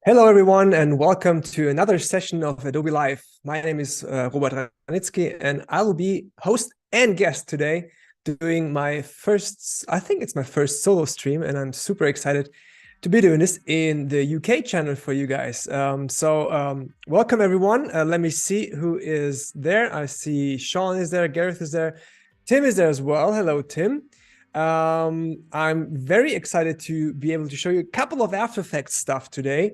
Hello, everyone, and welcome to another session of Adobe Live. My name is Robert Hranitzky, and I will be host and guest today doing my first, I think it's my first solo stream, and I'm super excited to be doing this in the UK channel for you guys. Welcome, everyone. Let me see who is there. I see Sean is there, Gareth is there, Tim is there as well. Hello, Tim. I'm very excited to be able to show you a couple of After Effects stuff today.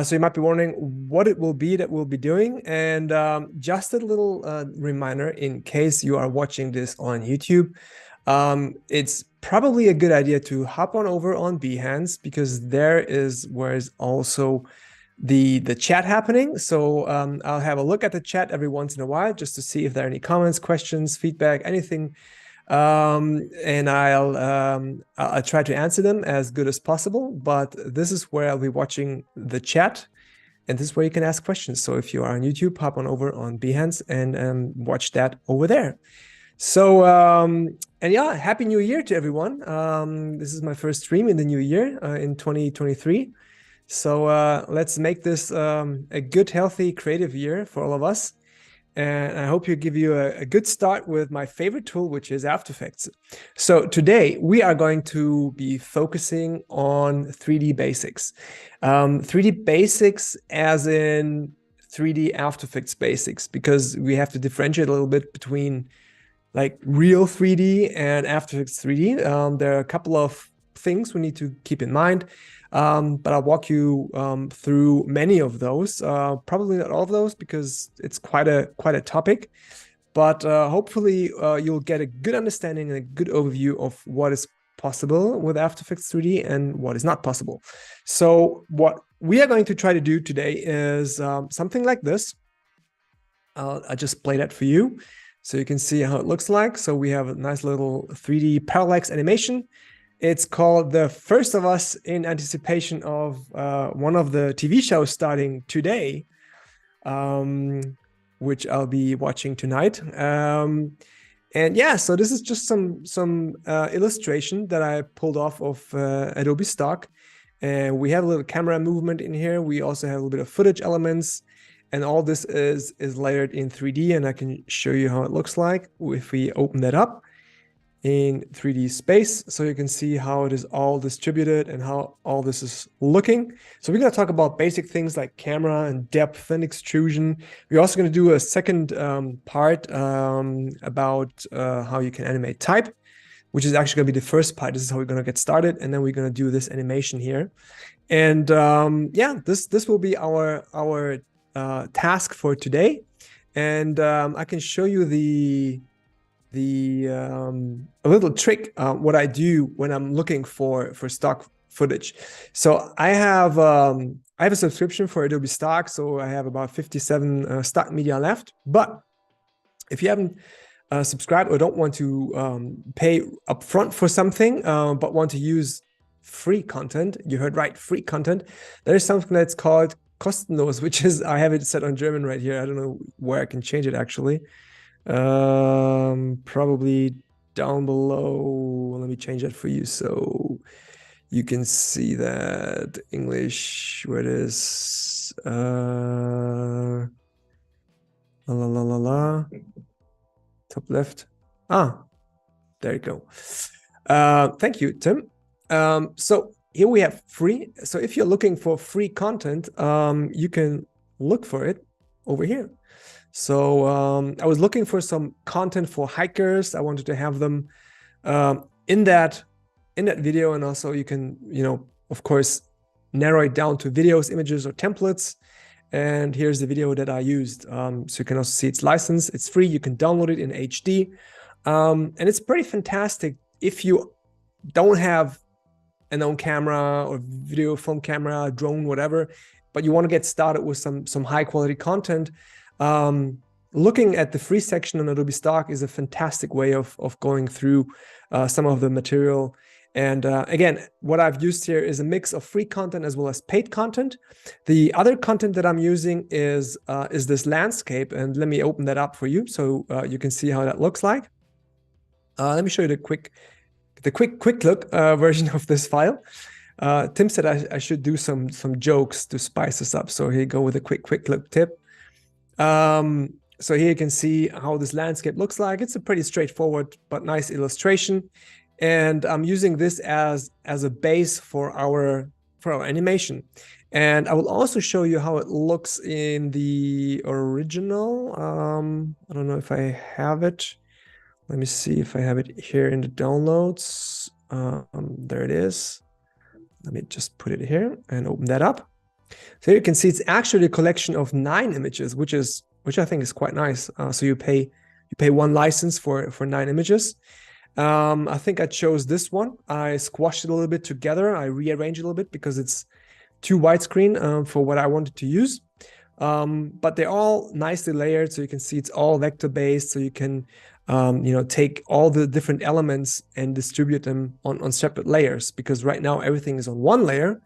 So you might be wondering what it will be that we'll be doing. And just a little reminder, in case you are watching this on YouTube, it's probably a good idea to hop on over on Behance, because there is where is also the chat happening. So I'll have a look at the chat every once in a while just to see if there are any comments, questions, feedback, anything. And I'll try to answer them as good as possible, but this is where I'll be watching the chat, and this is where you can ask questions. So if you are on YouTube, hop on over on Behance and watch that over there. So and yeah, happy new year to everyone. This is my first stream in the new year in 2023. So let's make this a good, healthy, creative year for all of us. And I hope you give you a good start with my favorite tool, which is After Effects. So today we are going to be focusing on 3D basics. 3D basics as in 3D After Effects basics, because we have to differentiate a little bit between like real 3D and After Effects 3D. There are a couple of things we need to keep in mind. But I'll walk you through many of those, probably not all of those, because it's quite a topic, but hopefully you'll get a good understanding and a good overview of what is possible with After Effects 3D and what is not possible. So what we are going to try to do today is something like this. I'll just play that for you so you can see how it looks like. So we have a nice little 3D parallax animation. It's called The First of Us, in anticipation of one of the TV shows starting today, which I'll be watching tonight. And yeah, so this is just some illustration that I pulled off of Adobe stock. And we have a little camera movement in here. We also have a little bit of footage elements. And all this is layered in 3D, and I can show you how it looks like if we open that up in 3D space, so you can see how it is all distributed and how all this is looking. So we're going to talk about basic things like camera and depth and extrusion. We're also going to do a second part about how you can animate type, which is actually going to be the first part. This is how we're going to get started, and then we're going to do this animation here. And yeah, this will be our task for today. And I can show you a little trick what I do when I'm looking for stock footage. So I have a subscription for Adobe stock, so I have about 57 stock media left. But if you haven't subscribed or don't want to pay upfront for something, but want to use free content, you heard right, free content, there is something that's called kostenlos, which is, I have it set on German right here. I don't know where I can change it actually. Probably down below. Let me change that for you so you can see that English, where it is. Top left. There you go. Thank you, Tim. So here we have free. So if you're looking for free content, you can look for it over here. So I was looking for some content for hikers. I wanted to have them in that video, and also you can, of course, narrow it down to videos, images, or templates. And here's the video that I used. So you can also see it's licensed, it's free. You can download it in HD, and it's pretty fantastic if you don't have an own camera or video film camera, drone, whatever, but you want to get started with some high quality content. Looking at the free section on Adobe stock is a fantastic way of going through some of the material. And again, what I've used here is a mix of free content as well as paid content. The other content that I'm using is this landscape, and let me open that up for you so you can see how that looks like. Let me show you the quick look version of this file. Tim said I should do some jokes to spice this up. So here you go with a quick look tip. So here you can see how this landscape looks like. It's a pretty straightforward but nice illustration. And I'm using this as a base for our animation. And I will also show you how it looks in the original. I don't know if I have it. Let me see if I have it here in the downloads. There it is. Let me just put it here and open that up. So you can see it's actually a collection of 9 images, which I think is quite nice. So you pay one license for 9 images. I think I chose this one. I squashed it a little bit together. I rearranged it a little bit because it's too widescreen for what I wanted to use. But they're all nicely layered, so you can see it's all vector based. So you can take all the different elements and distribute them on separate layers, because right now everything is on one layer.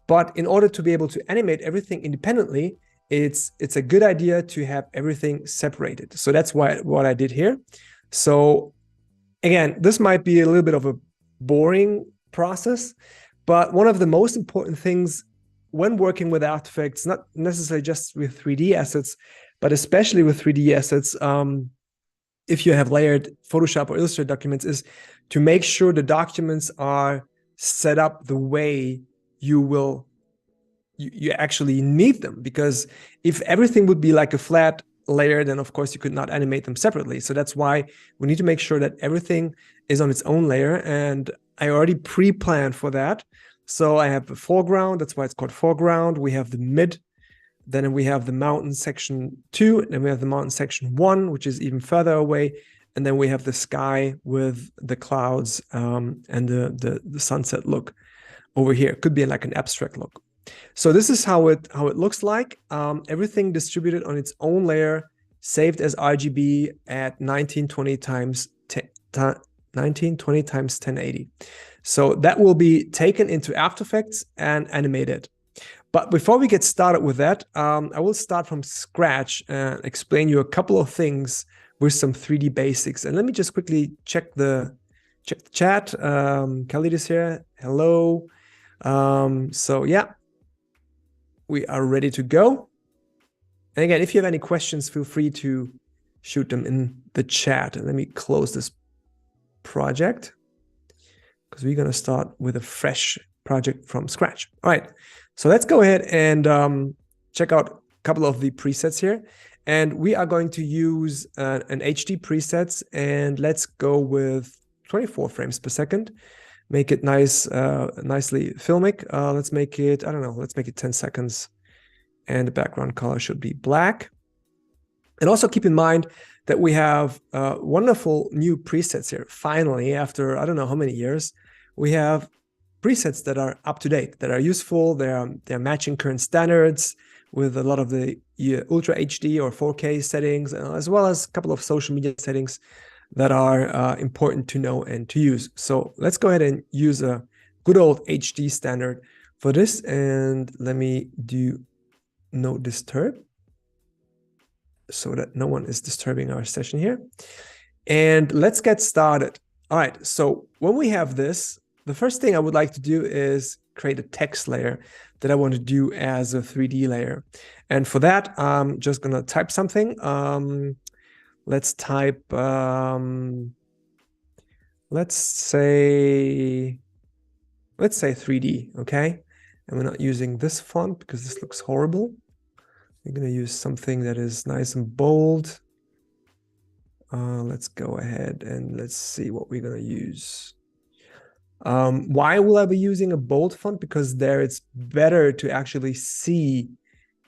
But in order to be able to animate everything independently, it's a good idea to have everything separated. So that's what I did here. So again, this might be a little bit of a boring process, but one of the most important things when working with After Effects, not necessarily just with 3D assets, but especially with 3D assets, if you have layered Photoshop or Illustrator documents, is to make sure the documents are set up the way you actually need them. Because if everything would be like a flat layer, then of course you could not animate them separately. So that's why we need to make sure that everything is on its own layer. And I already pre-planned for that. So I have the foreground, that's why it's called foreground. We have the mid, then we have the mountain section 2, then we have the mountain section 1, which is even further away. And then we have the sky with the clouds and the sunset look over here. It could be like an abstract look. So this is how it looks like. Everything distributed on its own layer, saved as RGB at 1920 times 1080. So that will be taken into After Effects and animated. But before we get started with that, I will start from scratch and explain you a couple of things with some 3D basics. And let me just quickly check the chat. Khalid is here. Hello. So yeah, we are ready to go. And again, if you have any questions, feel free to shoot them in the chat. And let me close this project, because we're going to start with a fresh project from scratch. All right, so let's go ahead and check out a couple of the presets here. And we are going to use an HD presets, and let's go with 24 frames per second. Make it nice, nicely filmic. Let's make it, I don't know, let's make it 10 seconds. And the background color should be black. And also keep in mind that we have wonderful new presets here. Finally, after I don't know how many years, we have presets that are up to date, that are useful. They're matching current standards with a lot of the Ultra HD or 4K settings, as well as a couple of social media settings that are important to know and to use. So let's go ahead and use a good old HD standard for this. And let me do no disturb, so that no one is disturbing our session here. And let's get started. All right, so when we have this, the first thing I would like to do is create a text layer that I want to do as a 3D layer. And for that, I'm just gonna type something. Let's type, let's say 3D, okay? And we're not using this font because this looks horrible. We're going to use something that is nice and bold. Let's go ahead and let's see what we're going to use. Why will I be using a bold font? Because there it's better to actually see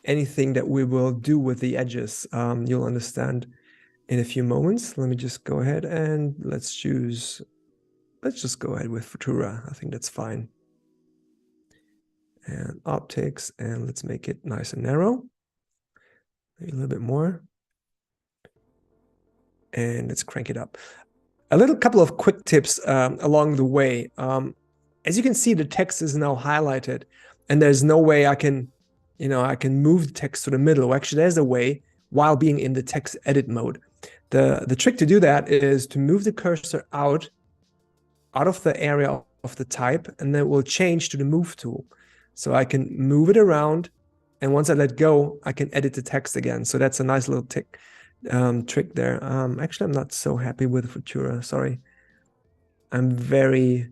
anything that we will do with the edges. You'll understand in a few moments. Let me just go ahead and let's just go ahead with Futura. I think that's fine. And optics, and let's make it nice and narrow. Maybe a little bit more. And let's crank it up. A couple of quick tips along the way. As you can see, the text is now highlighted, and there's no way I can move the text to the middle. Well, actually, there's a way while being in the text edit mode. The trick to do that is to move the cursor out of the area of the type, and then it will change to the move tool. So I can move it around, and once I let go, I can edit the text again. So that's a nice little trick there. Actually, I'm not so happy with Futura, sorry. I'm very,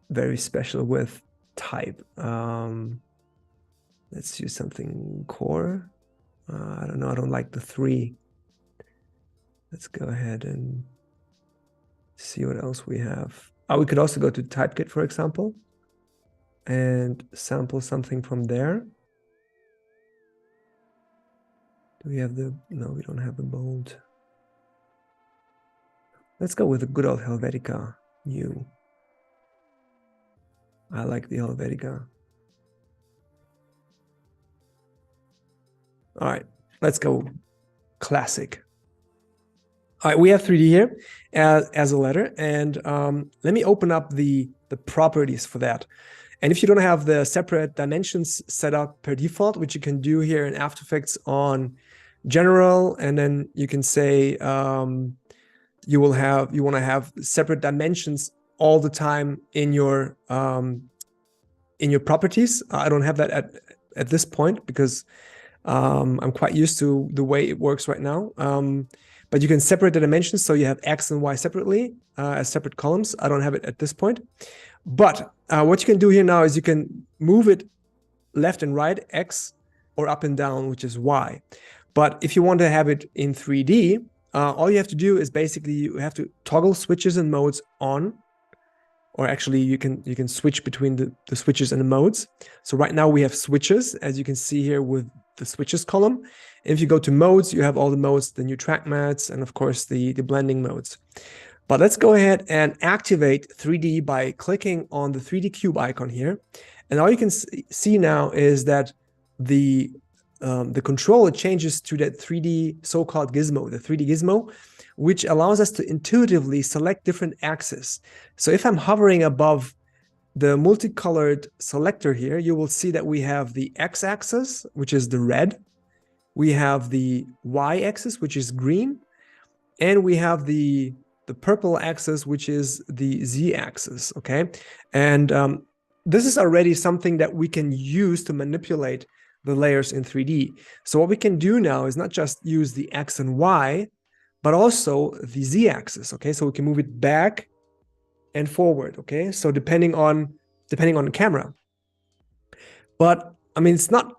very special with type. Let's use something core. I don't know, I don't like the 3. Let's go ahead and see what else we have. We could also go to Typekit, for example, and sample something from there. Do we have the, no, we don't have the bold. Let's go with the good old Helvetica new. I like the Helvetica. All right, let's go classic. All right, we have 3D here as a letter, and let me open up the properties for that. And if you don't have the separate dimensions set up per default, which you can do here in After Effects on general, and then you can say you want to have separate dimensions all the time in your properties. I don't have that at this point because I'm quite used to the way it works right now. But you can separate the dimensions, so you have X and Y separately as separate columns. I don't have it at this point. But what you can do here now is you can move it left and right, X, or up and down, which is Y. But if you want to have it in 3D, all you have to do is basically you have to toggle switches and modes on, or actually you can switch between the switches and the modes. So right now we have switches, as you can see here with the switches column. And if you go to modes, you have all the modes, the new track mattes, and of course the blending modes. But let's go ahead and activate 3D by clicking on the 3D cube icon here. And all you can see now is that the controller changes to that 3D so-called gizmo, the 3D gizmo, which allows us to intuitively select different axes. So if I'm hovering above the multicolored selector here, you will see that we have the X-axis, which is the red. We have the Y-axis, which is green. And we have the purple axis, which is the Z-axis, okay? And this is already something that we can use to manipulate the layers in 3D. So what we can do now is not just use the X and Y, but also the Z-axis, okay? So we can move it back and forward, okay? So depending on the camera. But I mean, it's not,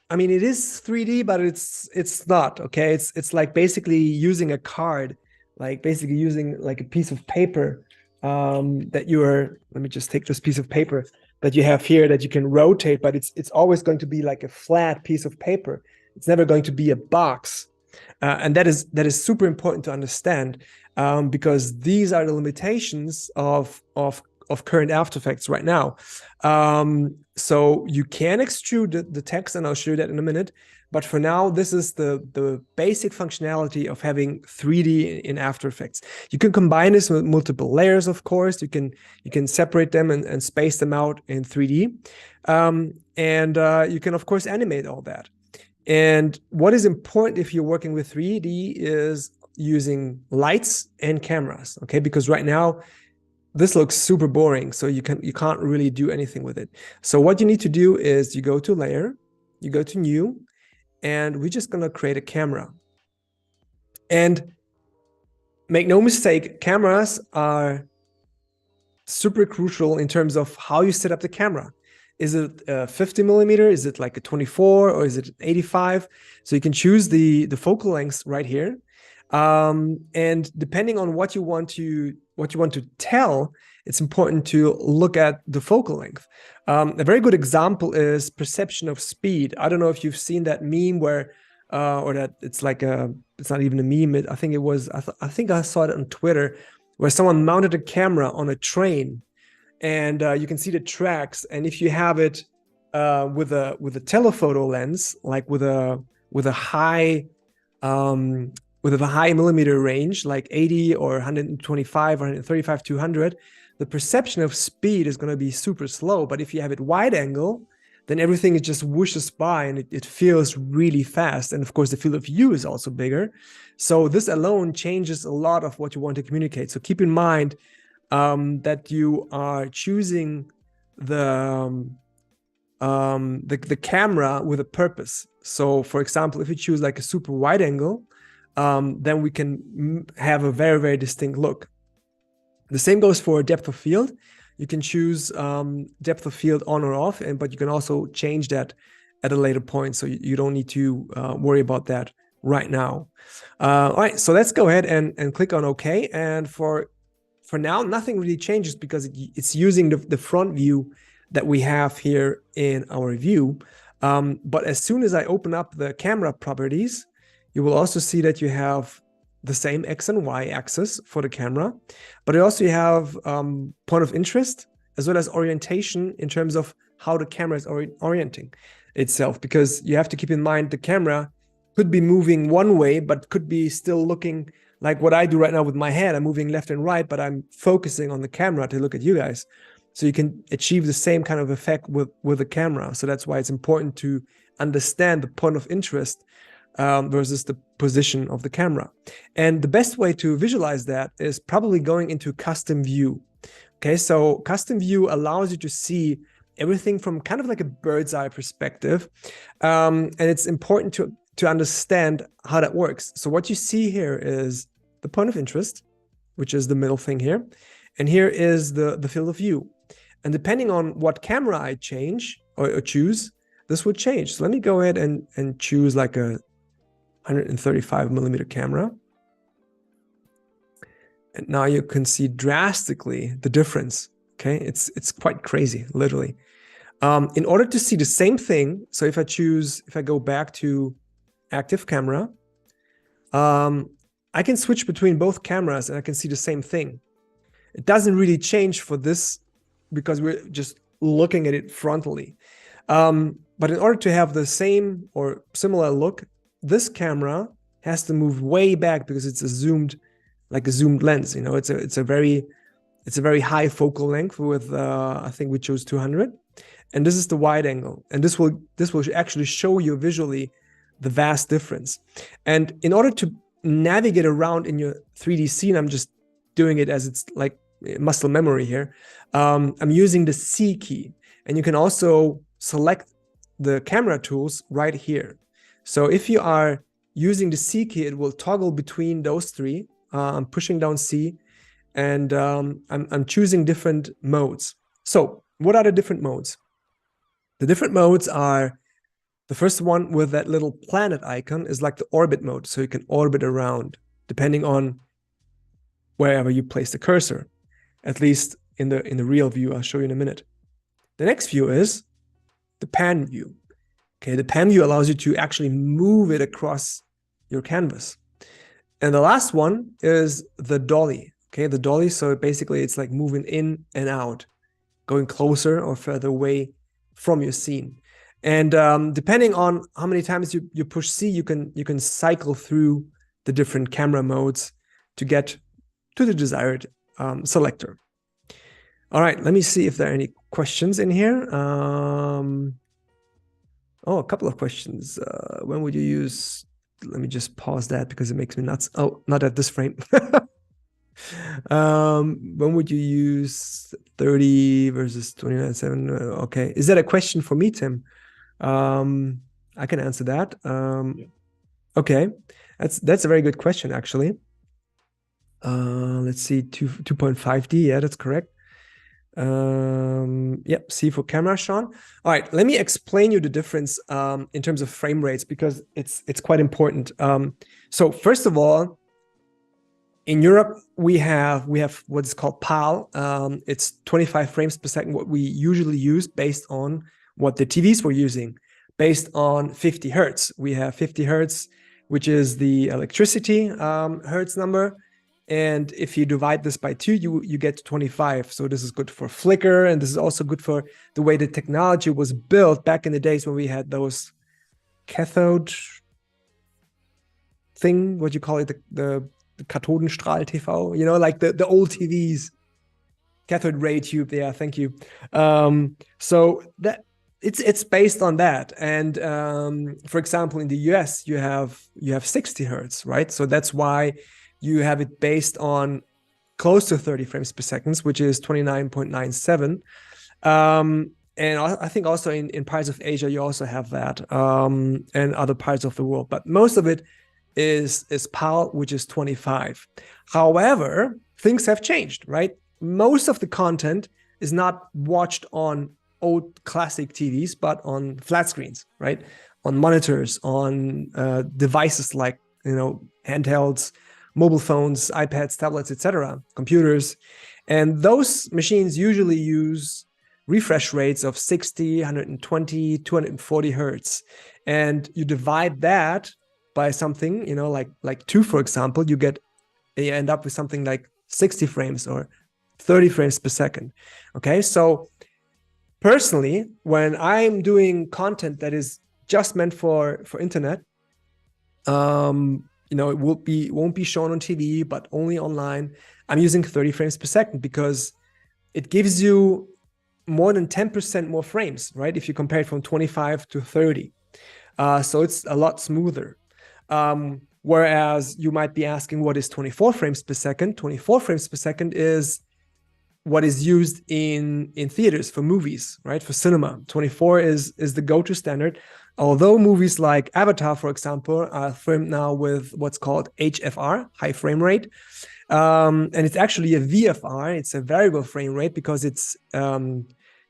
I mean, it is 3D, but it's not, okay? It's like basically using a card, like basically using like a piece of paper that you are, let me just take this piece of paper that you have here that you can rotate, but it's always going to be like a flat piece of paper. It's never going to be a box. And that is super important to understand because these are the limitations of current After Effects right now. So you can extrude the text, and I'll show you that in a minute. But for now, this is the basic functionality of having 3D in After Effects. You can combine this with multiple layers, of course. You can separate them and space them out in 3D. And you can, of course, animate all that. And what is important if you're working with 3D is using lights and cameras, okay? Because right now, this looks super boring, so you can't really do anything with it. So what you need to do is you go to Layer, you go to New, and we're just gonna create a camera. And make no mistake, cameras are super crucial in terms of how you set up the camera. Is it 50 millimeter? Is it like a 24 or is it 85? So you can choose the focal lengths right here. And depending on what you want to tell, it's important to look at the focal length. A very good example is perception of speed. I don't know if you've seen that meme where, or that it's like it's not even a meme. I think it was, I think I saw it on Twitter, where someone mounted a camera on a train, and you can see the tracks. And if you have it with a telephoto lens, like with a high millimeter range, like 80 or 125 or 135, 200, the perception of speed is going to be super slow. But if you have it wide angle, then everything is just whooshes by and it feels really fast. And of course, the field of view is also bigger. So this alone changes a lot of what you want to communicate. So keep in mind, that you are choosing the camera with a purpose. So for example, if you choose like a super wide angle, then we can have a very, very distinct look. The same goes for depth of field. You can choose depth of field on or off, but you can also change that at a later point. So you don't need to worry about that right now. All right, so let's go ahead and click on OK. And for now, nothing really changes because it's using the front view that we have here in our view. But as soon as I open up the camera properties, you will also see that you have the same X and Y axis for the camera, but also you have point of interest as well as orientation in terms of how the camera is orienting itself, because you have to keep in mind the camera could be moving one way, but could be still looking like what I do right now with my head. I'm moving left and right, but I'm focusing on the camera to look at you guys. So you can achieve the same kind of effect with the camera. So that's why it's important to understand the point of interest versus the position of the camera. And the best way to visualize that is probably going into custom view. Okay, so custom view allows you to see everything from kind of like a bird's eye perspective. And it's important to understand how that works. So what you see here is the point of interest, which is the middle thing here. And here is the field of view. And depending on what camera I change or choose, this would change. So let me go ahead and choose like a 135mm camera. And now you can see drastically the difference. Okay, it's quite crazy, literally. In order to see the same thing, so if I go back to active camera, I can switch between both cameras and I can see the same thing. It doesn't really change for this because we're just looking at it frontally. But in order to have the same or similar look, this camera has to move way back because it's a zoomed lens. You know, it's a very high focal length with I think we chose 200, and this is the wide angle, and this will actually show you visually the vast difference. And in order to navigate around in your 3D scene, I'm just doing it as it's like muscle memory here. I'm using the C key, and you can also select the camera tools right here. So if you are using the C key, it will toggle between those three. I'm pushing down C, and I'm choosing different modes. So what are the different modes? The different modes are, the first one with that little planet icon is like the orbit mode. So you can orbit around depending on wherever you place the cursor, at least in the real view. I'll show you in a minute. The next view is the pan view. Okay, the pan view allows you to actually move it across your canvas. And the last one is the dolly. Okay, the dolly, so basically it's like moving in and out, going closer or further away from your scene. And depending on how many times you push C, you can cycle through the different camera modes to get to the desired selector. All right, let me see if there are any questions in here. Oh, a couple of questions. When would you use, let me just pause that because it makes me nuts. Oh, not at this frame. When would you use 30 versus 29.7? Okay, is that a question for me, Tim? I can answer that. Yeah. Okay, that's a very good question, actually. Let's see, 2.5D. Yeah, that's correct. Yep, C for camera, Sean. All right, let me explain you the difference in terms of frame rates, because it's quite important. So first of all, in Europe, we have what is called PAL. It's 25 frames per second, what we usually use based on what the TVs were using, based on 50 hertz. We have 50 hertz, which is the electricity hertz number. And if you divide this by 2, you get to 25. So this is good for flicker, and this is also good for the way the technology was built back in the days when we had those cathode thing, what you call it, the Kathodenstrahl TV, you know, like the old TVs, cathode ray tube. Yeah, thank you. So that it's based on that. And for example, in the US, you have 60 hertz, right? So that's why you have it based on close to 30 frames per second, which is 29.97. And I think also in parts of Asia, you also have that, and other parts of the world. But most of it is PAL, which is 25. However, things have changed, right? Most of the content is not watched on old classic TVs, but on flat screens, right? On monitors, on devices like, handhelds, mobile phones, iPads, tablets, etc., computers. And those machines usually use refresh rates of 60, 120, 240 hertz. And you divide that by something, like 2, for example, you end up with something like 60 frames or 30 frames per second. Okay, so personally, when I'm doing content that is just meant for internet, it won't be shown on TV, but only online, I'm using 30 frames per second because it gives you more than 10% more frames, right? If you compare it from 25 to 30. So it's a lot smoother. Whereas you might be asking, what is 24 frames per second? 24 frames per second is what is used in theaters for movies, right? For cinema. 24 is the go-to standard. Although movies like Avatar, for example, are filmed now with what's called HFR, high frame rate. And it's actually a VFR. It's a variable frame rate because it's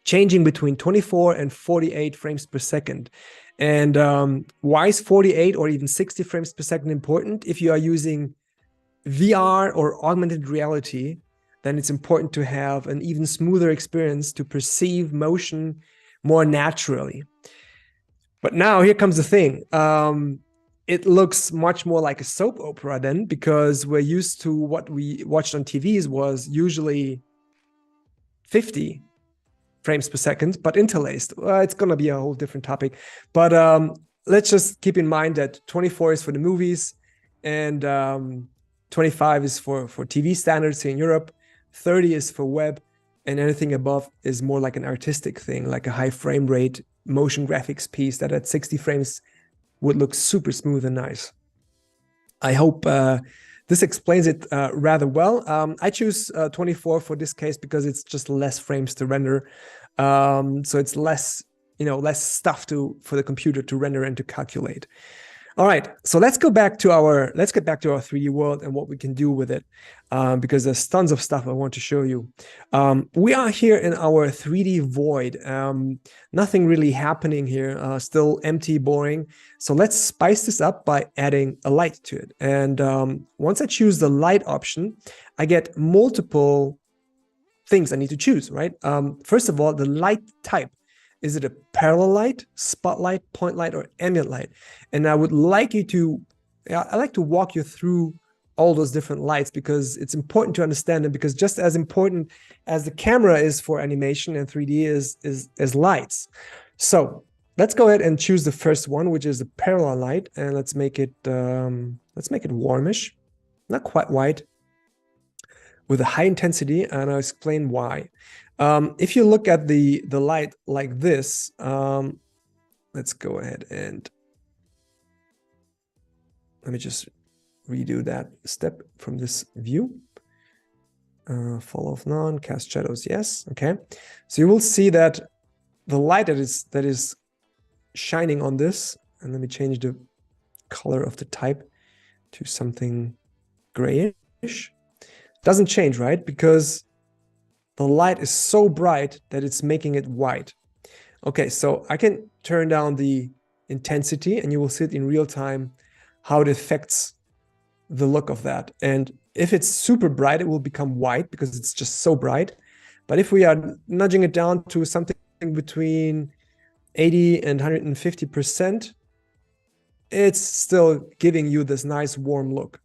changing between 24 and 48 frames per second. And why is 48 or even 60 frames per second important? If you are using VR or augmented reality, then it's important to have an even smoother experience to perceive motion more naturally. But now here comes the thing. It looks much more like a soap opera then, because we're used to what we watched on TVs was usually 50 frames per second, but interlaced. It's going to be a whole different topic. But let's just keep in mind that 24 is for the movies and 25 is for TV standards here in Europe. 30 is for web, and anything above is more like an artistic thing, like a high frame rate motion graphics piece that at 60 frames would look super smooth and nice. I hope this explains it rather well. I choose 24 for this case because it's just less frames to render. So it's less, less stuff for the computer to render and to calculate. All right, so let's get back to our 3D world and what we can do with it, because there's tons of stuff I want to show you. We are here in our 3D void. Nothing really happening here, still empty, boring. So let's spice this up by adding a light to it. And once I choose the light option, I get multiple things I need to choose, right? First of all, the light type. Is it a parallel light, spotlight, point light, or ambient light? And I would like you to, I like to walk you through all those different lights because it's important to understand them, because just as important as the camera is for animation and 3D is lights. So let's go ahead and choose the first one, which is the parallel light, and let's make it warmish, not quite white, with a high intensity, and I'll explain why. If you look at the light like this, let's go ahead and let me just redo that step from this view. Fall off none, cast shadows, yes. Okay, so you will see that the light that is shining on this, and let me change the color of the type to something grayish. Doesn't change, right? Because the light is so bright that it's making it white. Okay, so I can turn down the intensity and you will see it in real time how it affects the look of that. And if it's super bright, it will become white because it's just so bright. But if we are nudging it down to something between 80 and 150%, it's still giving you this nice warm look.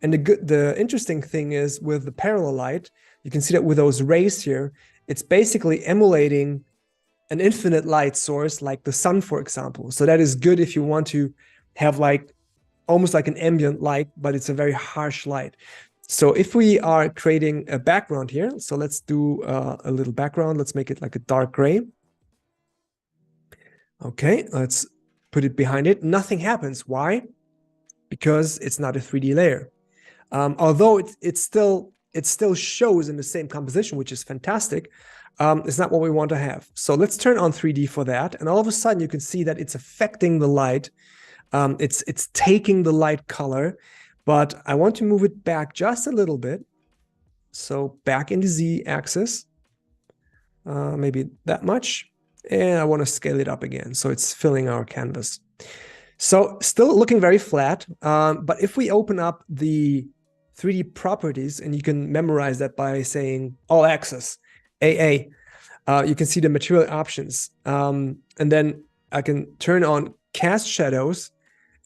And the interesting thing is with the parallel light, you can see that with those rays here, it's basically emulating an infinite light source like the sun, for example. So that is good if you want to have like almost like an ambient light, but it's a very harsh light. So if we are creating a background here, so let's do a little background. Let's make it like a dark gray. Okay, let's put it behind it. Nothing happens. Why? Because it's not a 3D layer. Although it's still it still shows in the same composition, which is fantastic. It's not what we want to have. So let's turn on 3D for that. And all of a sudden you can see that it's affecting the light. It's taking the light color, but I want to move it back just a little bit. So back in the Z axis, maybe that much. And I want to scale it up again. So it's filling our canvas. So still looking very flat. But if we open up the 3D properties, and you can memorize that by saying all axis, AA, you can see the material options. And then I can turn on cast shadows.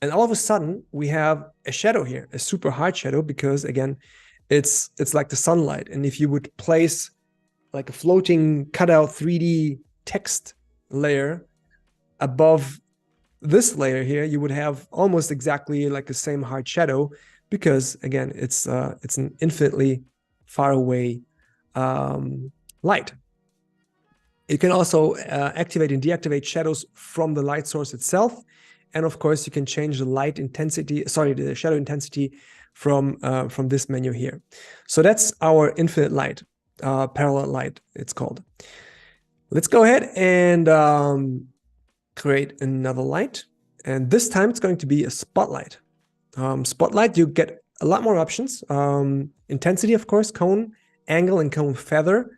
And all of a sudden we have a shadow here, a super hard shadow, because again, it's like the sunlight. And if you would place like a floating cutout 3D text layer above this layer here, you would have almost exactly like the same hard shadow, because again, it's an infinitely far away light. You can also activate and deactivate shadows from the light source itself. And of course, you can change the light intensity, sorry, the shadow intensity from this menu here. So that's our infinite light, parallel light, it's called. Let's go ahead and create another light. And this time it's going to be a spotlight. Spotlight, you get a lot more options. Intensity, of course, cone, angle, and cone feather,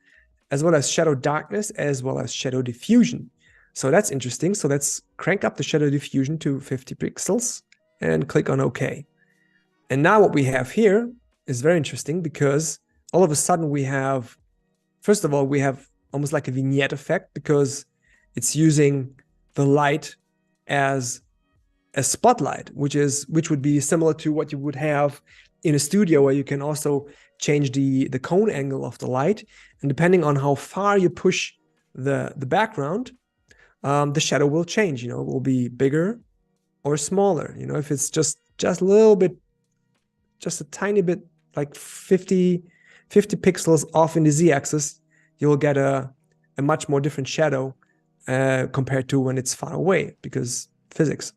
as well as shadow darkness, as well as shadow diffusion. So that's interesting. So let's crank up the shadow diffusion to 50 pixels and click on OK. And now what we have here is very interesting, because all of a sudden we have, first of all, we have almost like a vignette effect, because it's using the light as a spotlight, which would be similar to what you would have in a studio, where you can also change the cone angle of the light. And depending on how far you push the background, the shadow will change. It will be bigger or smaller. If it's just a little bit, just a tiny bit, like 50 pixels off in the Z-axis, you'll get a much more different shadow compared to when it's far away, because physics.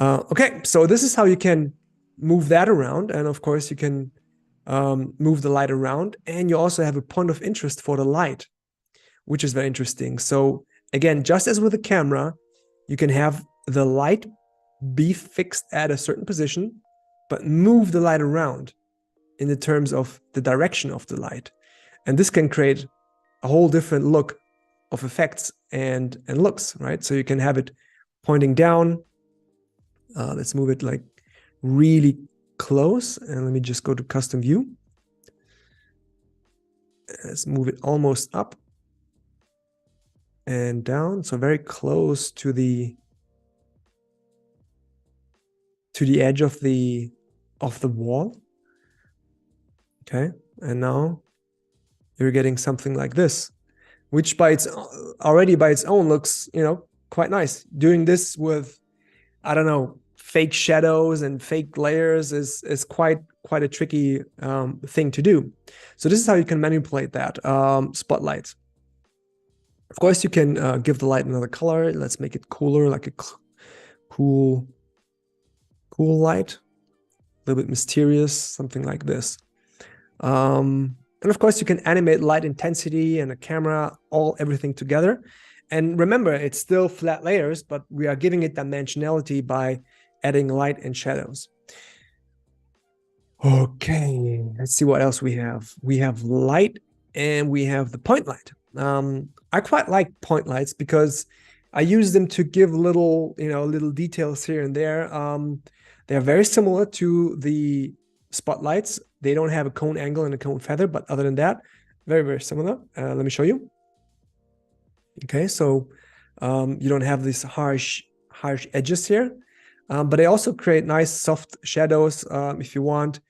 Okay, so this is how you can move that around. And of course, you can move the light around. And you also have a point of interest for the light, which is very interesting. So again, just as with the camera, you can have the light be fixed at a certain position, but move the light around in the terms of the direction of the light. And this can create a whole different look of effects and looks, right? So you can have it pointing down. Let's move it like really close. And let me just go to custom view. Let's move it almost up and down. So very close to the edge of the wall. Okay. And now you're getting something like this, which already by its own looks, quite nice. Doing this with, I don't know, fake shadows and fake layers is quite a tricky thing to do. So this is how you can manipulate that spotlight. Of course, you can give the light another color. Let's make it cooler, like a cool light, a little bit mysterious, something like this. And of course, you can animate light intensity and a camera, everything together. And remember, it's still flat layers, but we are giving it dimensionality by adding light and shadows. Okay, let's see what else we have. We have light and we have the point light. I quite like point lights because I use them to give little details here and there. They're very similar to the spotlights. They don't have a cone angle and a cone feather, but other than that, very, very similar. Let me show you. Okay, so you don't have these harsh edges here, but they also create nice soft shadows if you want,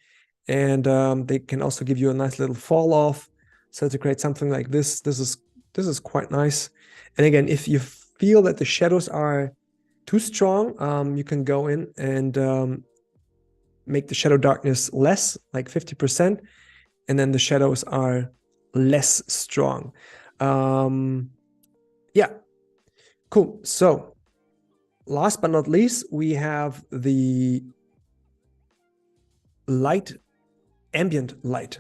and they can also give you a nice little fall off. So to create something like this, this is quite nice. And again, if you feel that the shadows are too strong, you can go in and make the shadow darkness less, like 50%, and then the shadows are less strong. Yeah, cool. So last but not least, we have the light, ambient light.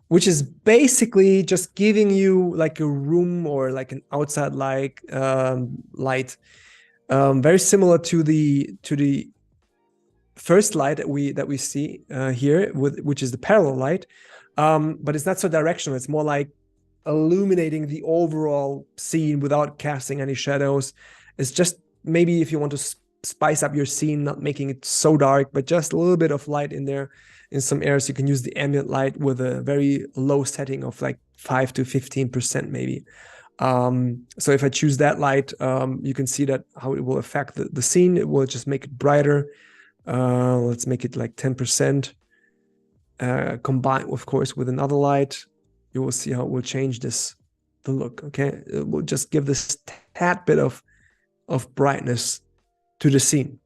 which is basically just giving you like a room or like an outside light, very similar to the first light that we see here, which is the parallel light, but it's not so directional. It's more like illuminating the overall scene without casting any shadows. It's just maybe if you want to spice up your scene, not making it so dark, but just a little bit of light in there. In some areas, you can use the ambient light with a very low setting of like 5 to 15% maybe. So if I choose that light, you can see that how it will affect the scene. It will just make it brighter. Let's make it like 10%. Combined, of course, with another light, you will see how it will change the look. Okay, it will just give this tad bit of brightness to the scene.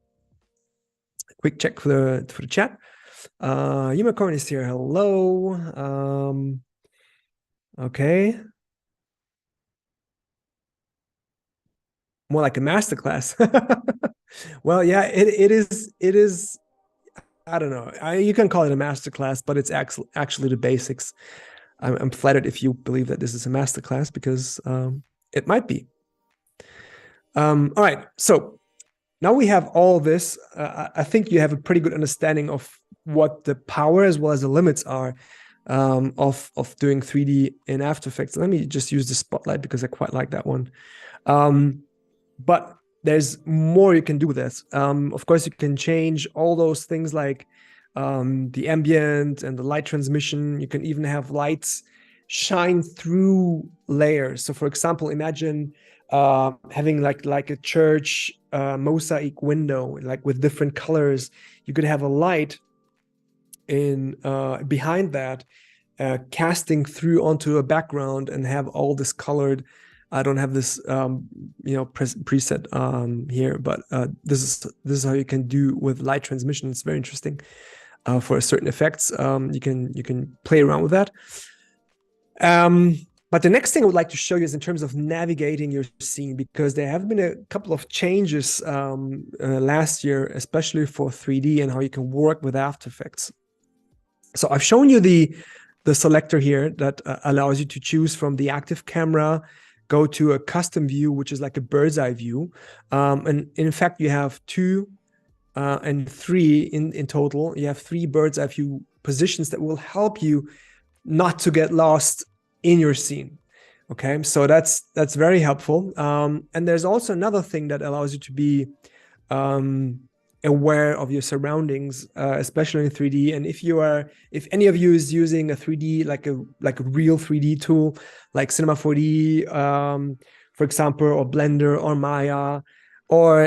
Quick check for the chat. Unicorn is here. Hello. Okay. More like a masterclass. Well, yeah, it is. I don't know. You can call it a masterclass, but it's actually the basics. I'm flattered if you believe that this is a masterclass, because it might be. All right. So now we have all this. I think you have a pretty good understanding of what the power as well as the limits are of doing 3D in After Effects. Let me just use the spotlight because I quite like that one. But there's more you can do with this. Of course, you can change all those things like the ambient and the light transmission. You can even have lights shine through layers. So for example, imagine having like a church mosaic window, like with different colors. You could have a light in behind that casting through onto a background and have all this colored. I don't have this preset here, but this is how you can do with light transmission. It's very interesting for certain effects. You can play around with that. But the next thing I would like to show you is in terms of navigating your scene, because there have been a couple of changes last year, especially for 3D and how you can work with After Effects. So I've shown you the selector here that allows you to choose from the active camera, go to a custom view, which is like a bird's eye view. And in fact, you have 2 and 3 in total. You have 3 bird's eye view positions that will help you not to get lost in your scene. Okay, so that's very helpful. And there's also another thing that allows you to be aware of your surroundings, especially in 3D. And if any of you is using a 3D, like a real 3D tool, like Cinema 4D, for example, or Blender or Maya, or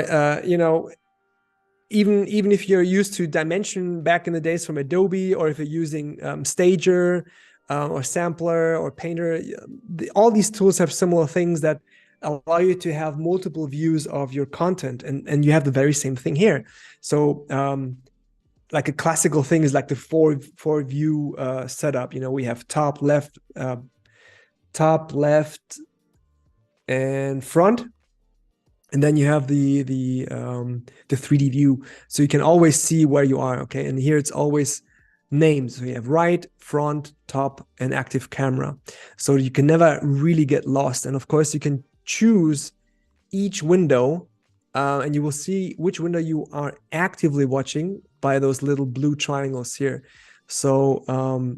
even if you're used to Dimension back in the days from Adobe, or if you're using Stager or Sampler or Painter, all these tools have similar things that allow you to have multiple views of your content, and you have the very same thing here. So like a classical thing is like the four view setup. We have top, left, and front, and then you have the 3D view, so you can always see where you are. Okay, and here it's always names. So you have right, front, top, and active camera, so you can never really get lost. And of course, you can choose each window, and you will see which window you are actively watching by those little blue triangles here. So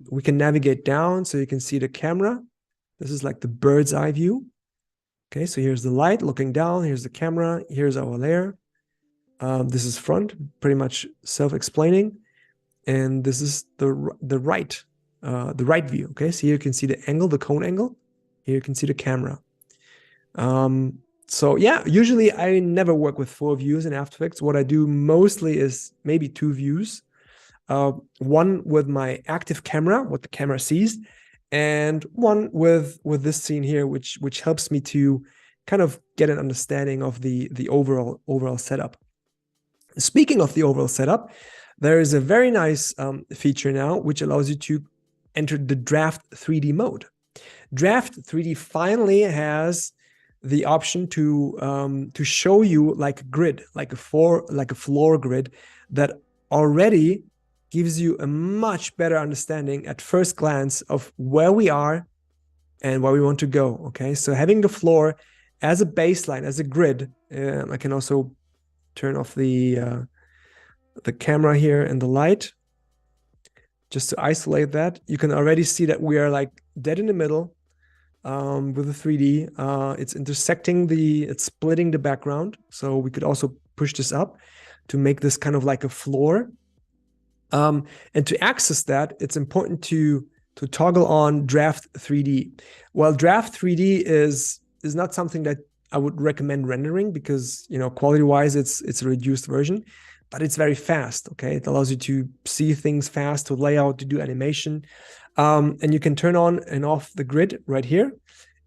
we can navigate down, so you can see the camera. This is like the bird's eye view. Okay, so here's the light looking down, here's the camera, here's our layer. This is front, pretty much self-explaining. And this is the right view. Okay, so here you can see the angle, the cone angle. Here you can see the camera. So yeah, usually I never work with 4 views in After Effects. What I do mostly is maybe 2 views. One with my active camera, what the camera sees, and one with this scene here, which helps me to kind of get an understanding of the overall setup. Speaking of the overall setup, there is a very nice feature now which allows you to enter the draft 3D mode. Draft 3D finally has the option to show you like a grid, like a floor grid that already gives you a much better understanding at first glance of where we are and where we want to go. Okay, so having the floor as a baseline, as a grid. I can also turn off the camera here and the light just to isolate that. You can already see that we are like dead in the middle with the 3D. It's intersecting it's splitting the background. So we could also push this up to make this kind of like a floor. And to access that, it's important to toggle on Draft 3D. Well, Draft 3D is not something that I would recommend rendering because, you know, quality-wise, it's a reduced version, but it's very fast. Okay, it allows you to see things fast, to lay out, to do animation, and you can turn on and off the grid right here.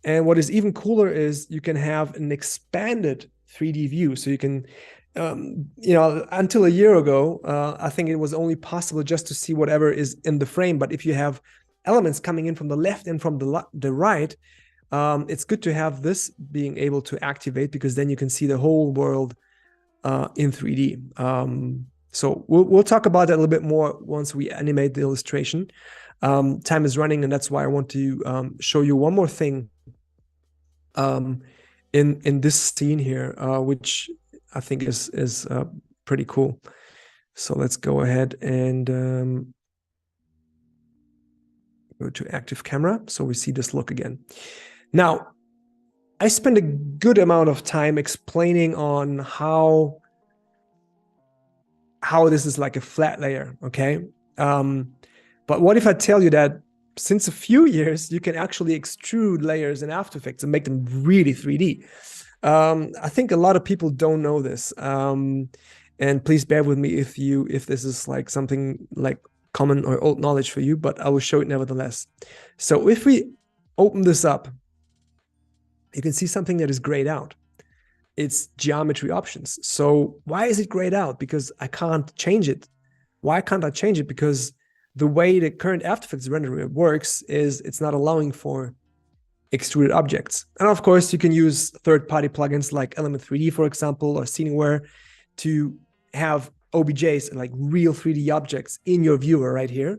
And what is even cooler is you can have an expanded 3D view, so you can. You know, until a year ago, I think it was only possible just to see whatever is in the frame. But if you have elements coming in from the left and from the right, it's good to have this being able to activate, because then you can see the whole world in 3D. So we'll talk about that a little bit more once we animate the illustration. Time is running, and that's why I want to show you one more thing in this scene here, which I think is pretty cool. So let's go ahead and go to active camera so we see this look again. Now, I spent a good amount of time explaining on how this is like a flat layer, okay? But what if I tell you that since a few years, you can actually extrude layers in After Effects and make them really 3D? I think a lot of people don't know this, and please bear with me if this is like something like common or old knowledge for you, but I will show it nevertheless. So if we open this up, you can see something that is grayed out. It's geometry options. So why is it grayed out? Because I can't change it. Why can't I change it? Because the way the current After Effects renderer works is it's not allowing for extruded objects. And of course, you can use third-party plugins like Element 3D, for example, or Sceneware to have OBJs, like real 3D objects in your viewer right here.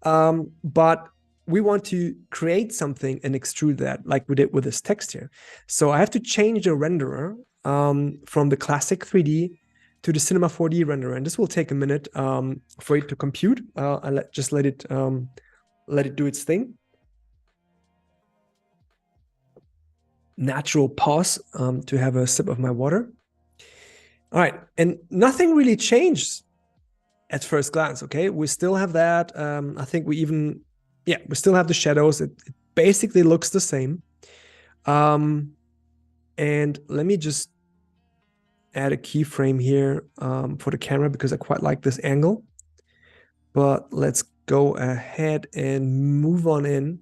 But we want to create something and extrude that like we did with this text here. So I have to change the renderer from the classic 3D to the Cinema 4D renderer. And this will take a minute for it to compute. I'll just let it do its thing. Natural pause to have a sip of my water. All right, and nothing really changed at first glance, okay? We still have that. I think we still have the shadows. It basically looks the same. And let me just add a keyframe here for the camera because I quite like this angle. But let's go ahead and move on in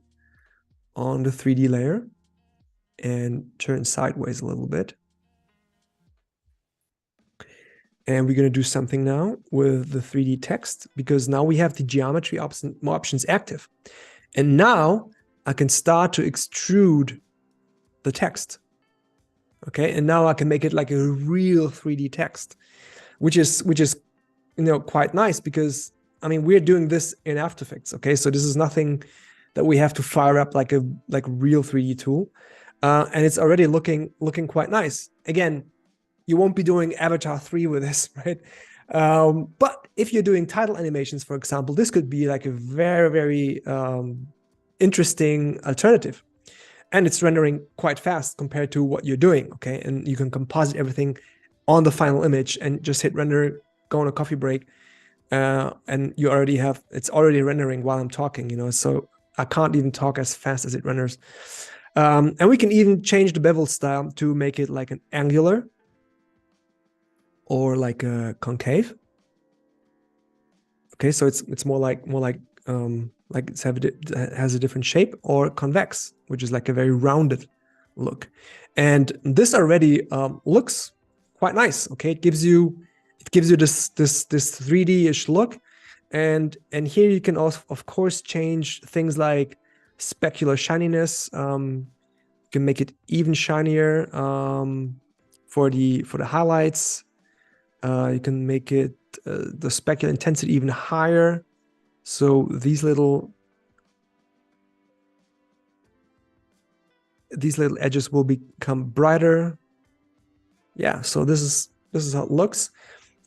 on the 3D layer and turn sideways a little bit. And we're going to do something now with the 3D text, because now we have the geometry options active. And now I can start to extrude the text. Okay, and now I can make it like a real 3D text, which is quite nice, because I mean, we're doing this in After Effects. Okay, so this is nothing that we have to fire up like a real 3D tool. And it's already looking quite nice. Again, you won't be doing Avatar 3 with this, right? But if you're doing title animations, for example, this could be like a very, very interesting alternative. And it's rendering quite fast compared to what you're doing, okay? And you can composite everything on the final image and just hit render, go on a coffee break, and you already have, it's already rendering while I'm talking, so I can't even talk as fast as it renders. And we can even change the bevel style to make it like an angular or like a concave. Okay, so it's more like it has a different shape, or convex, which is like a very rounded look. And this already looks quite nice. Okay, it gives you this 3D-ish look, and here you can also, of course, change things like specular shininess. You can make it even shinier for the highlights. You can make it the specular intensity even higher. So these little edges will become brighter. Yeah, so this is how it looks.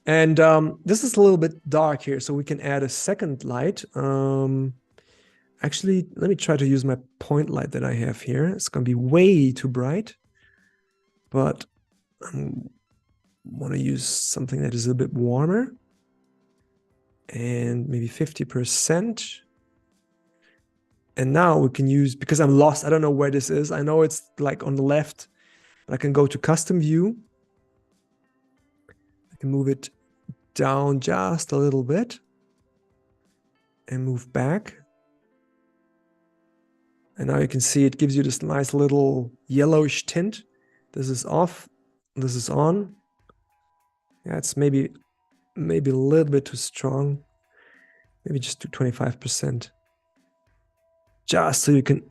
And this is a little bit dark here, so we can add a second light. Actually, let me try to use my point light that I have here. It's going to be way too bright, but I want to use something that is a bit warmer, and maybe 50%. And now we can use, because I'm lost, I don't know where this is. I know it's like on the left, but I can go to custom view. I can move it down just a little bit and move back. And now you can see it gives you this nice little yellowish tint. This is off, this is on. Yeah, it's maybe a little bit too strong. Maybe just do 25%. Just so you can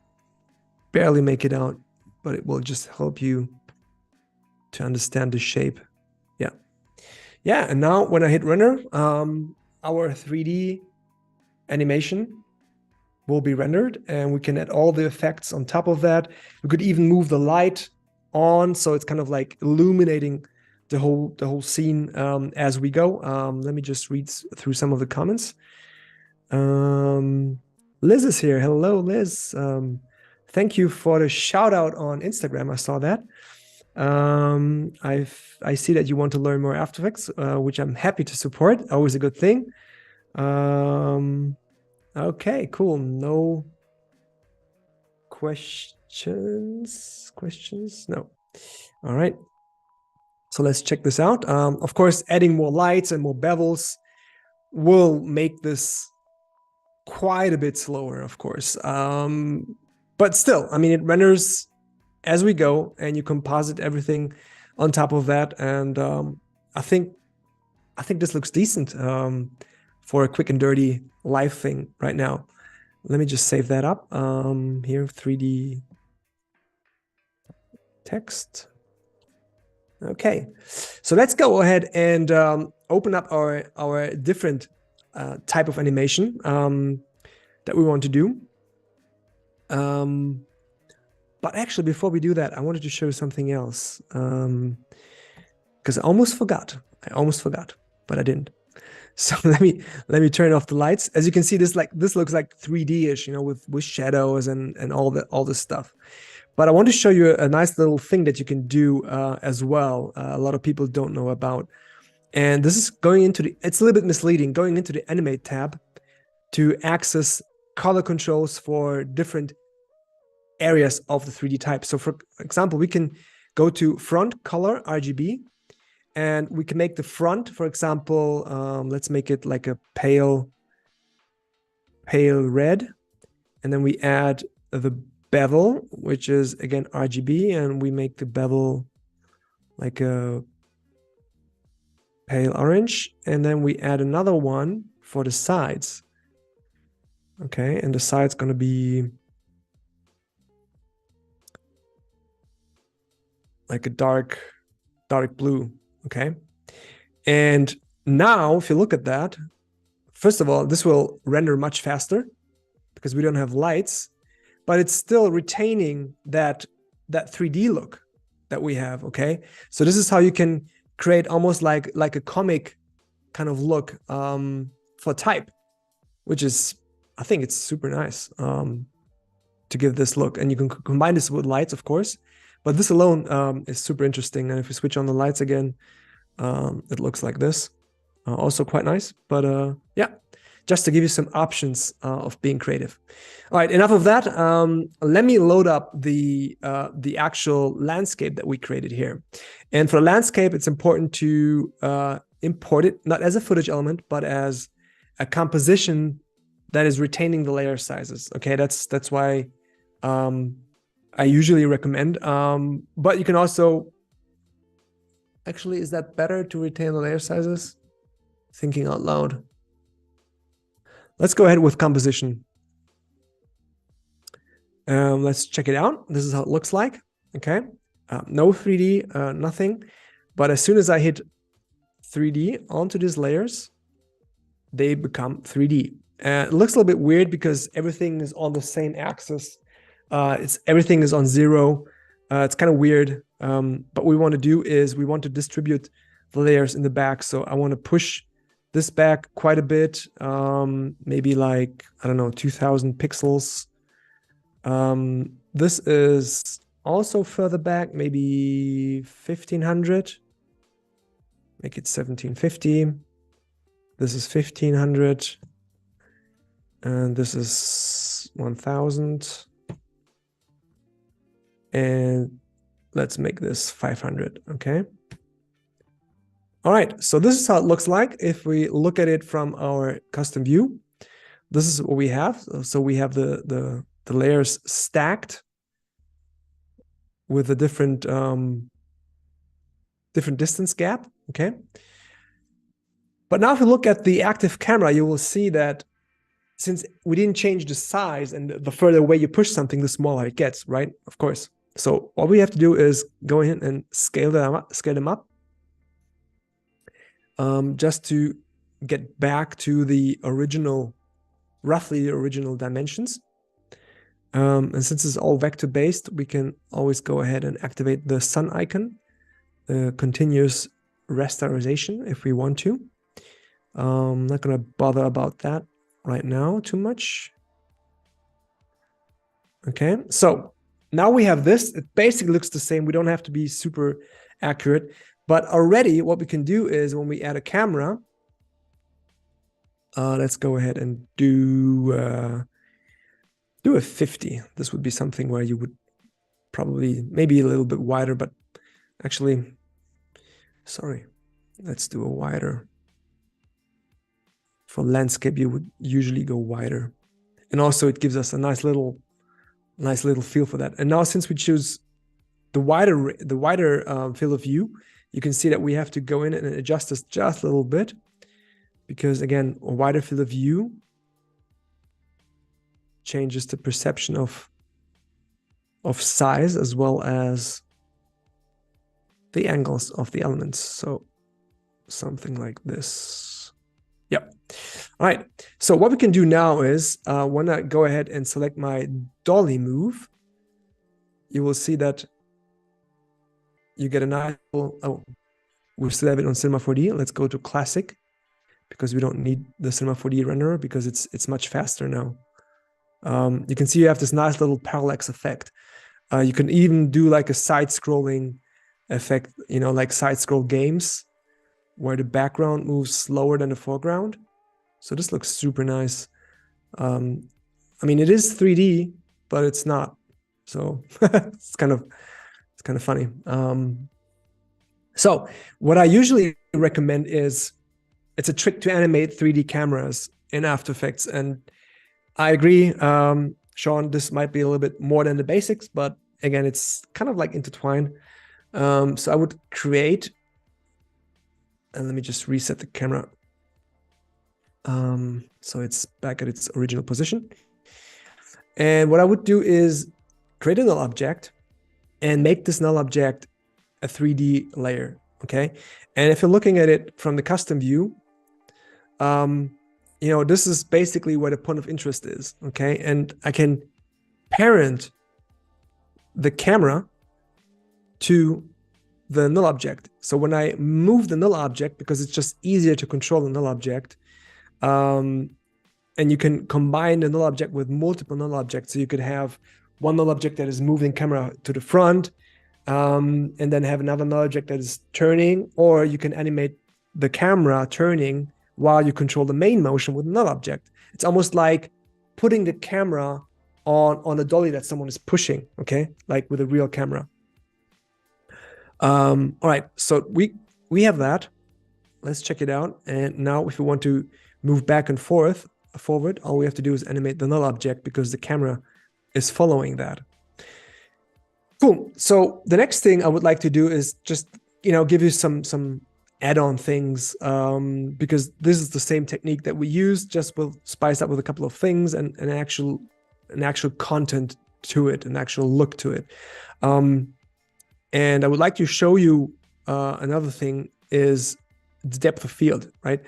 barely make it out, but it will just help you to understand the shape. Yeah, and now when I hit render, our 3D animation will be rendered, and we can add all the effects on top of that. We could even move the light on, so it's kind of like illuminating the whole scene as we go. Let me just read through some of the comments. Liz is here. Hello, Liz. Thank you for the shout out on Instagram. I saw that. I see that you want to learn more After Effects, which I'm happy to support. Always a good thing. Okay, cool. No questions? No. All right. So let's check this out. Of course, adding more lights and more bevels will make this quite a bit slower, of course. But still, I mean, it renders as we go, and you composite everything on top of that. And I think this looks decent for a quick and dirty live thing right now. Let me just save that up. Here, 3D text. Okay, so let's go ahead and open up our different type of animation that we want to do. But actually, before we do that, I wanted to show you something else, because I almost forgot, but I didn't. So let me turn off the lights. As you can see, this looks like 3D-ish, you know, with shadows and all this stuff. But I want to show you a nice little thing that you can do as well. A lot of people don't know about, and this is going into it's a little bit misleading, going into the Animate tab to access color controls for different areas of the 3D type. So for example, we can go to front color RGB, and we can make the front, for example, let's make it like a pale red, and then we add the bevel, which is again RGB, and we make the bevel like a pale orange, and then we add another one for the sides. Okay, and the side's going to be like a dark blue. Okay, and now if you look at that, first of all, this will render much faster because we don't have lights, but it's still retaining that 3D look that we have. Okay, so this is how you can create almost like a comic kind of look for type, which is, I think it's super nice to give this look. And you can combine this with lights, of course, but this alone is super interesting. And if we switch on the lights again, it looks like this. Also quite nice. But yeah, just to give you some options of being creative. All right, enough of that. Let me load up the actual landscape that we created here. And for the landscape, it's important to import it, not as a footage element, but as a composition that is retaining the layer sizes. Okay, that's why I usually recommend. But you can also, actually, is that better to retain the layer sizes? Thinking out loud. Let's go ahead with composition. Let's check it out. This is how it looks like. Okay, no 3D, nothing. But as soon as I hit 3D onto these layers, they become 3D. It looks a little bit weird because everything is on the same axis. Everything is on 0. It's kind of weird. But what we want to do is we want to distribute the layers in the back. So I want to push this back quite a bit, maybe like, I don't know, 2000 pixels. This is also further back, maybe 1500. Make it 1750. This is 1500. And this is 1000. And let's make this 500, okay? All right, so this is how it looks like if we look at it from our custom view. This is what we have. So we have the layers stacked with a different distance gap, okay? But now if you look at the active camera, you will see that since we didn't change the size, and the further away you push something, the smaller it gets, right? Of course. So all we have to do is go in and scale them up, just to get back to the original, roughly the original dimensions. And since it's all vector-based, we can always go ahead and activate the sun icon, continuous rasterization if we want to. I'm not going to bother about that right now too much. Okay, so now we have this. It basically looks the same. We don't have to be super accurate, but already what we can do is when we add a camera, let's go ahead and do a 50. This would be something where you would probably, maybe a little bit wider, but actually, sorry, let's do a wider. For landscape, you would usually go wider. And also it gives us a nice little feel for that. And now since we choose the wider field of view, you can see that we have to go in and adjust this just a little bit, because again, a wider field of view changes the perception of size as well as the angles of the elements. So something like this. Yep. All right. So what we can do now is when I go ahead and select my dolly move, you will see that you get a nice, oh, we still have it on Cinema 4D. Let's go to Classic because we don't need the Cinema 4D renderer because it's much faster now. You can see you have this nice little parallax effect. You can even do like a side-scrolling effect, you know, like side-scroll games where the background moves slower than the foreground. So this looks super nice. I mean, it is 3D, but it's not. So it's kind of funny. So what I usually recommend is, it's a trick to animate 3D cameras in After Effects. And I agree, Sean, this might be a little bit more than the basics, but again, it's kind of like intertwined. So I would create, and let me just reset the camera. So it's back at its original position. And what I would do is create a null object and make this null object a 3D layer, okay? And if you're looking at it from the custom view, you know, this is basically where the point of interest is, okay? And I can parent the camera to the null object. So when I move the null object, because it's just easier to control the null object, and you can combine the null object with multiple null objects. So you could have one null object that is moving camera to the front, and then have another null object that is turning, or you can animate the camera turning while you control the main motion with a null object. It's almost like putting the camera on a dolly that someone is pushing, okay? Like with a real camera. All right, so we have that. Let's check it out. And now if we want to move back and forward, all we have to do is animate the null object because the camera is following that. Cool. So the next thing I would like to do is just, you know, give you some add-on things, because this is the same technique that we use, just we'll spice up with a couple of things and an actual content to it, an actual look to it. And I would like to show you another thing is the depth of field, right?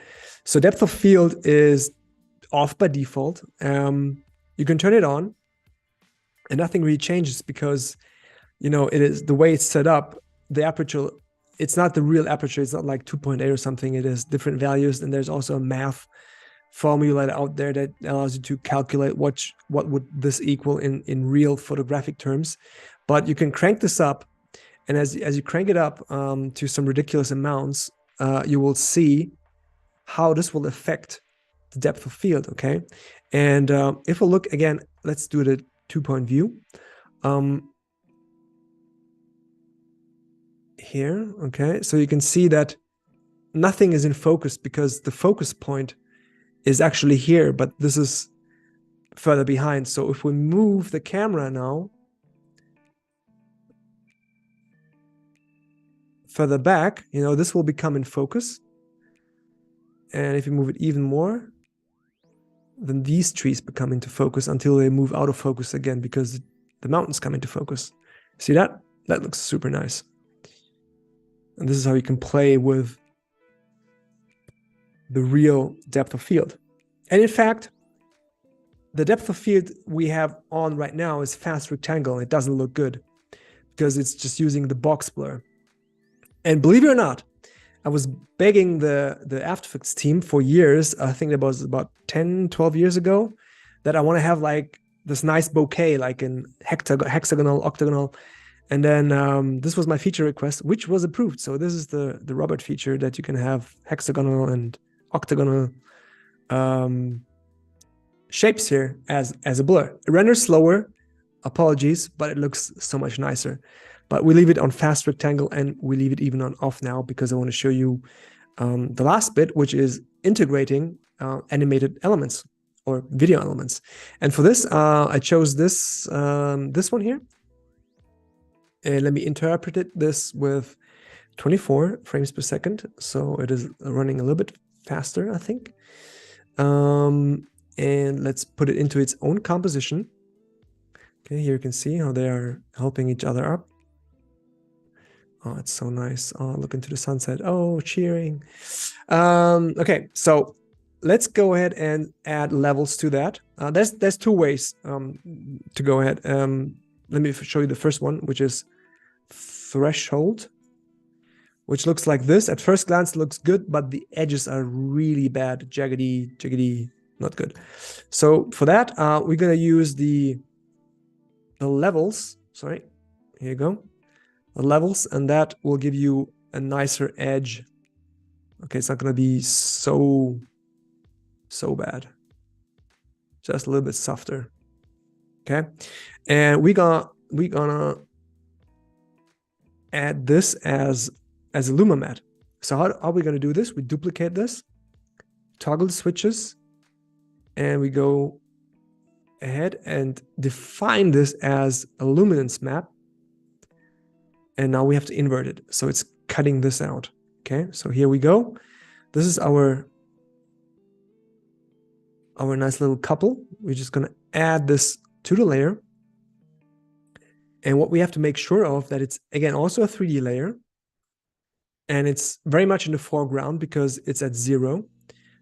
So depth of field is off by default. You can turn it on and nothing really changes because, you know, it is the way it's set up, the aperture, it's not the real aperture. It's not like 2.8 or something. It is different values. And there's also a math formula out there that allows you to calculate what would this equal in real photographic terms. But you can crank this up. And as you crank it up to some ridiculous amounts, you will see how this will affect the depth of field, okay? And if we look again, let's do the 2-point view. Here, okay? So you can see that nothing is in focus because the focus point is actually here, but this is further behind. So if we move the camera now further back, you know, this will become in focus. And if you move it even more, then these trees become into focus until they move out of focus again because the mountains come into focus. See that? That looks super nice. And this is how you can play with the real depth of field. And in fact, the depth of field we have on right now is fast rectangle. It doesn't look good because it's just using the box blur. And believe it or not, I was begging the After Effects team for years, I think that was about 10, 12 years ago, that I want to have like this nice bouquet, like in hexagonal, octagonal. And then this was my feature request, which was approved. So this is the Robert feature that you can have hexagonal and octagonal shapes here as a blur. It renders slower, apologies, but it looks so much nicer. But we leave it on fast rectangle and we leave it even on off now because I want to show you the last bit, which is integrating animated elements or video elements. And for this, I chose this one here. And let me interpret this with 24 frames per second. So it is running a little bit faster, I think. And let's put it into its own composition. Okay, here you can see how they are helping each other up. Oh, it's so nice. Oh, look into the sunset. Oh, cheering. Okay, so let's go ahead and add levels to that. There's two ways to go ahead. Let me show you the first one, which is threshold, which looks like this. At first glance, looks good, but the edges are really bad, jaggedy, not good. So for that, we're gonna use the levels. Sorry, here you go. The levels, and that will give you a nicer edge. Okay, it's not gonna be so bad. Just a little bit softer. Okay, and we're gonna add this as a luma mat. So how are we gonna do this? We duplicate this, toggle the switches, and we go ahead and define this as a luminance map. And now we have to invert it. So it's cutting this out. Okay, so here we go. This is our nice little couple. We're just gonna add this to the layer. And what we have to make sure of that it's, again, also a 3D layer. And it's very much in the foreground because it's at 0.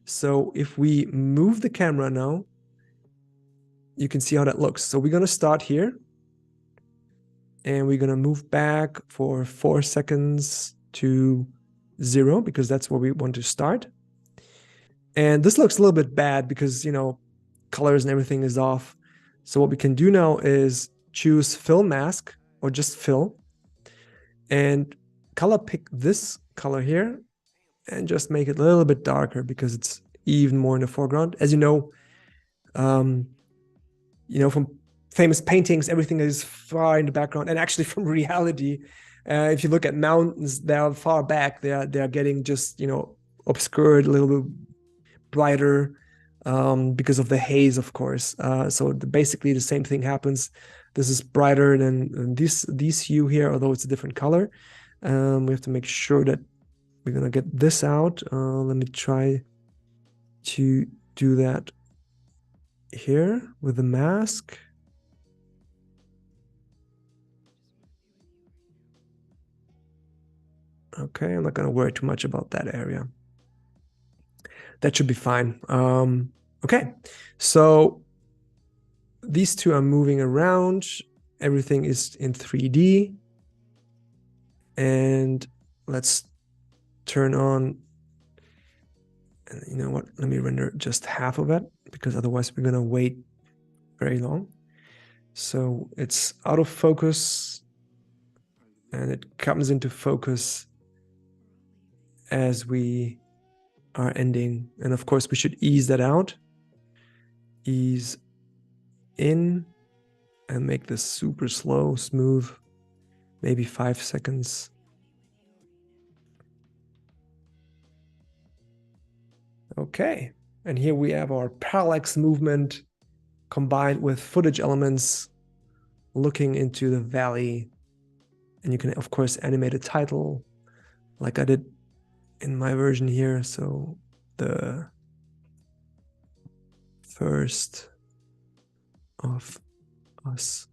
So if we move the camera now, you can see how that looks. So we're gonna start here. And we're gonna move back for 4 seconds to 0 because that's where we want to start. And this looks a little bit bad because, you know, colors and everything is off. So what we can do now is choose fill mask or just fill and color pick this color here and just make it a little bit darker because it's even more in the foreground. As you know, from famous paintings, everything is far in the background, and actually from reality, if you look at mountains, they are far back. They are getting just, you know, obscured a little bit brighter because of the haze, of course. So basically the same thing happens. This is brighter than this hue here, although it's a different color. We have to make sure that we're gonna get this out. Let me try to do that here with the mask. Okay, I'm not going to worry too much about that area. That should be fine. Okay, so these two are moving around. Everything is in 3D. And let's turn on, and you know what, let me render just half of it, because otherwise we're gonna wait very long. So it's out of focus, and it comes into focus as we are ending. And of course we should ease that out, ease in, and make this super slow, smooth, maybe 5 seconds. Okay, and here we have our parallax movement combined with footage elements looking into the valley. And you can, of course, animate a title like I did in my version here. So the first of us.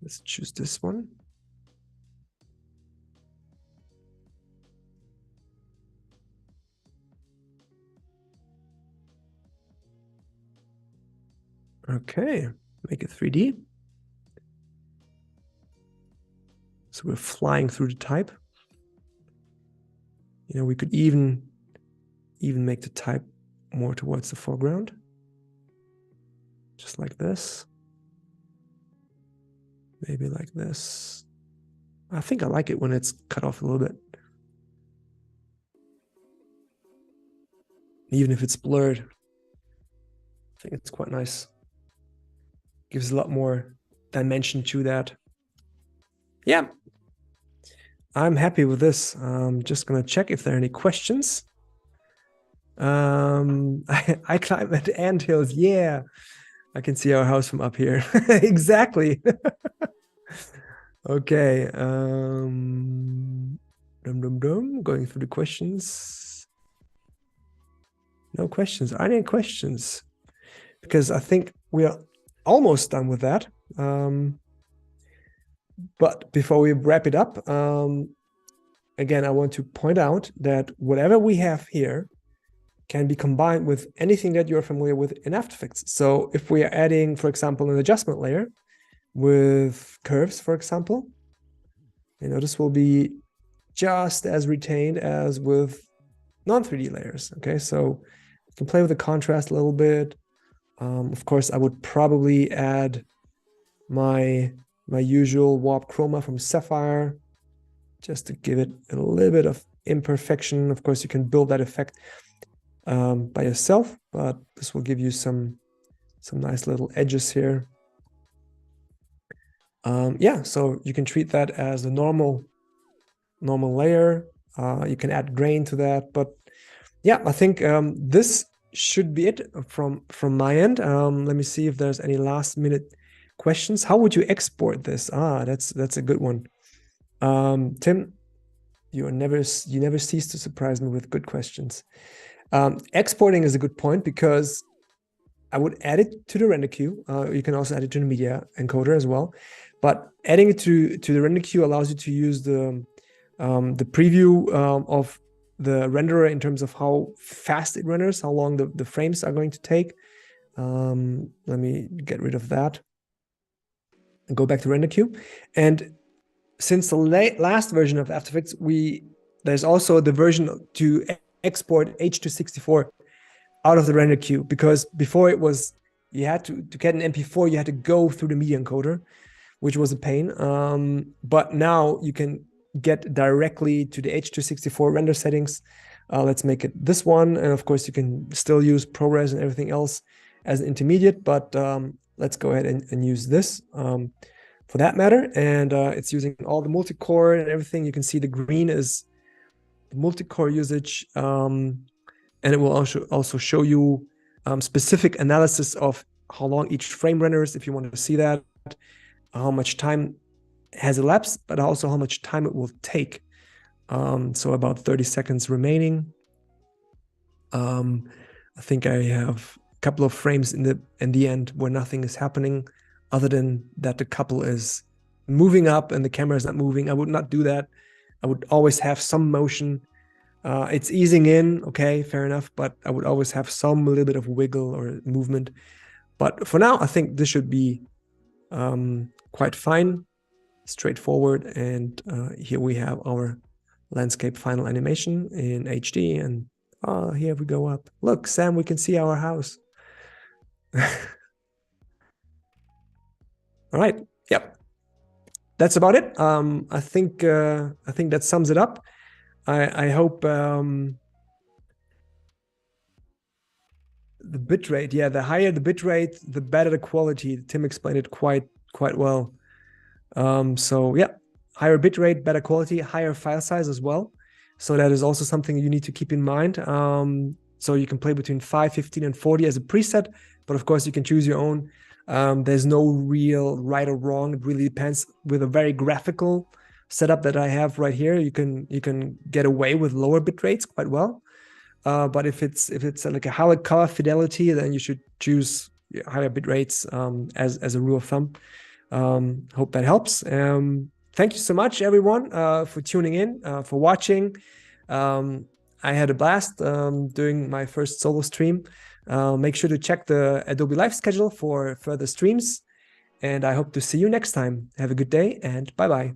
Let's choose this one. Okay, make it 3D. So we're flying through the type. You know, we could even make the type more towards the foreground. Just like this. Maybe like this. I think I like it when it's cut off a little bit. Even if it's blurred. I think it's quite nice. Gives a lot more dimension to that. Yeah, I'm happy with this. I'm just gonna check if there are any questions. I climb at anthills. Yeah, I can see our house from up here. Exactly. Okay. Going through the questions. No questions. Are there any questions? Because I think we are almost done with that. But before we wrap it up, again, I want to point out that whatever we have here can be combined with anything that you're familiar with in After Effects. So if we are adding, for example, an adjustment layer with curves, for example, you know, this will be just as retained as with non-3D layers. Okay, so you can play with the contrast a little bit. Of course, I would probably add my usual warp chroma from Sapphire, just to give it a little bit of imperfection. Of course, you can build that effect by yourself, but this will give you some nice little edges here. Yeah, so you can treat that as a normal layer. You can add grain to that, but yeah, I think this should be it from my end. Let me see if there's any last minute questions. How would you export this? That's a good one. Tim, you never cease to surprise me with good questions. Exporting is a good point, because I would add it to the render queue. You can also add it to the media encoder as well, but adding it to the render queue allows you to use the preview of the renderer in terms of how fast it renders, how long the frames are going to take. Let me get rid of that and go back to render queue. And since the last version of After Effects, there's also the version to export H.264 out of the render queue, because before it was, you had to get an MP4, you had to go through the media encoder, which was a pain. But now you can get directly to the H.264 render settings. Let's make it this one. And of course, you can still use ProRes and everything else as an intermediate, but let's go ahead and use this for that matter. And it's using all the multi-core and everything. You can see the green is the multi-core usage. And it will also show you specific analysis of how long each frame renders, if you want to see that, how much time has elapsed, but also how much time it will take. So about 30 seconds remaining. I think I have a couple of frames in the end where nothing is happening, other than that the couple is moving up and the camera is not moving. I would not do that. I would always have some motion It's easing in, okay, fair enough, but I would always have some little bit of wiggle or movement. But for now, I think this should be quite fine, straightforward. And here we have our landscape final animation in HD. And here we go up. Look, Sam, we can see our house. All right. Yep. That's about it. I think that sums it up. I hope the bitrate, yeah, the higher the bitrate, the better the quality. Tim explained it quite well. So yeah, higher bitrate, better quality, higher file size as well. So that is also something you need to keep in mind. So you can play between 5, 15, and 40 as a preset, but of course you can choose your own. There's no real right or wrong. It really depends. With a very graphical setup that I have right here, you can get away with lower bit rates quite well. But if it's like a higher color fidelity, then you should choose higher bit rates as a rule of thumb. Hope that helps. Thank you so much, everyone, for tuning in, for watching. I had a blast doing my first solo stream. Make sure to check the Adobe Live schedule for further streams. And I hope to see you next time. Have a good day and bye-bye.